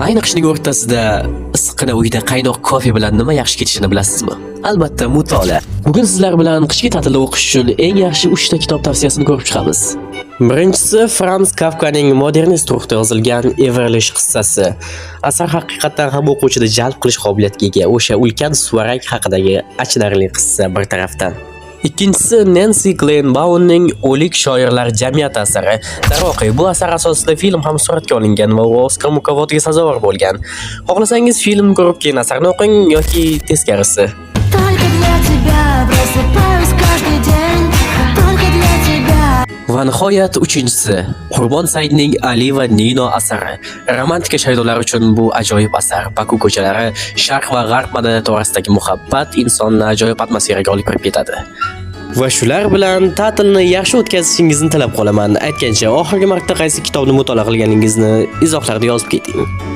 Ayni qishning o'rtasida issiqqina uyda qaynoq kofe bilan nima yaxshi ketishini bilasizmi? Albatta, mutolaa. Bugun sizlar bilan qishki ta'tilda o'qish uchun eng yaxshi 3 ta kitob tavsiyasini ko'rib chiqamiz. Birinchisi Franz Kafkaning modernist ruhda yozilgan Everlish qissasi. Asar haqiqatan ham o'quvchini jalb qilish qobiliyatiga ega. O'sha ulkan suvarak haqidagi achinarli qissa bir tarafdan. Ikkinchisi Nancy Glenbownning O'lik shoirlar jamiyati asari. Darvoqe, bu asar asosida film ham suratga olingan va Oskar mukofotiga sazovor bo'lgan. Xohlasangiz film ko'rib keyin asarni o'qing yoki teskarisi. Va nihoyat uchinchisi Qurbon Saidning Ali va Nino asari. Romantika shaydolari uchun bu ajoyib asar. Baku ko'chalari, Sharq va G'arb madaniyati orasidagi muhabbat insonni ajoyib atmosferaga olib kirib ketadi. Va shular bilan ta'tilni yaxshi o'tkazishingizni tilab qolaman. Aytgancha, oxirgi marta qaysi kitobni mutolaa qilganingizni izohlarda yozib keting.